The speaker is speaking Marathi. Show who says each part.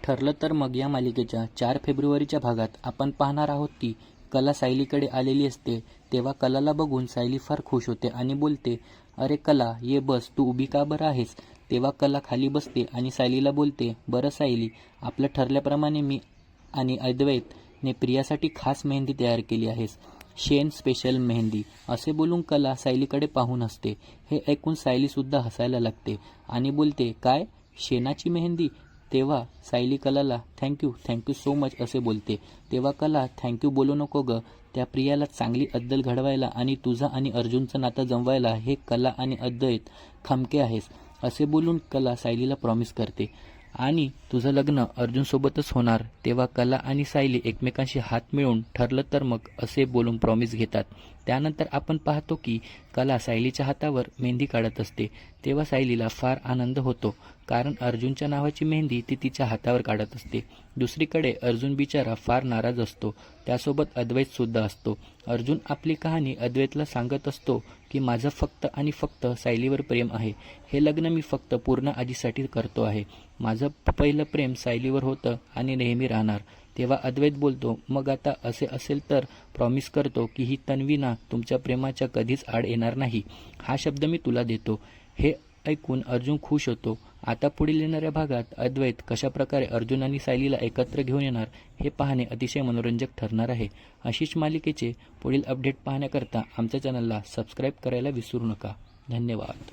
Speaker 1: ठरलं तर मग या मालिकेच्या 4 फेब्रुवारीच्या भागात आपण पाहणार आहोत की कला सायलीकडे आलेली असते. तेव्हा कलाला बघून सायली फार खुश होते आणि बोलते, अरे कला, ये बस, तू उभी का बरं आहेस? तेव्हा कला खाली बसते आणि सायलीला बोलते, बरं सायली, आपलं ठरल्याप्रमाणे मी आणि अद्वैतने प्रियासाठी खास मेहंदी तयार केली आहेस. शेन स्पेशल मेहंदी. असे बोलून कला सायलीकडे पाहून हसते. हे ऐकून सायलीसुद्धा हसायला लागते आणि बोलते, काय, शेणाची मेहंदी? तेव्हा सायली कलाला थँक्यू सो मच असे बोलते. तेव्हा कला, थँक्यू बोलू नको ग, त्या प्रियाला चांगली अद्दल घडवायला आणि तुझं आणि अर्जुनचं नातं जमवायला हे कला आणि अद्वैत खमके आहेस. असे बोलून कला सायलीला प्रॉमिस करते आणि तुझं लग्न अर्जुनसोबतच होणार. तेव्हा कला आणि सायली एकमेकांशी हात मिळवून ठरलं तर मग असे बोलून प्रॉमिस घेतात. त्यानंतर आपण पाहतो की कला सायलीच्या हातावर मेहंदी काढत असते. तेव्हा सायलीला फार आनंद होतो, कारण अर्जुनच्या नावाची मेहंदी ती तिच्या हातावर काढत असते. दुसरीकडे अर्जुन बिचारा फार नाराज असतो. त्यासोबत अद्वैतसुद्धा असतो. अर्जुन आपली कहाणी अद्वैतला सांगत असतो की माझं फक्त आणि फक्त सायलीवर प्रेम आहे. हे लग्न मी फक्त पूर्ण आजीसाठी करतो आहे. माझं पहिलं प्रेम सायलीवर होतं आणि नेहमी राहणार. तेव्हा अद्वैत बोलतो, मग आता असे असेल तर प्रॉमिस करतो की ही तन्वीना तुमच्या प्रेमाच्या कधीच आड येणार नाही. हा शब्द मी तुला देतो. हे ऐकून अर्जुन खुश होतो. आता पुढील येणाऱ्या भागात अद्वैत कशाप्रकारे अर्जुन आणि सायलीला एकत्र घेऊन येणार हे पाहणे अतिशय मनोरंजक ठरणार आहे. अशीच मालिकेचे पुढील अपडेट पाहण्याकरता आमच्या चॅनलला सबस्क्राईब करायला विसरू नका. धन्यवाद.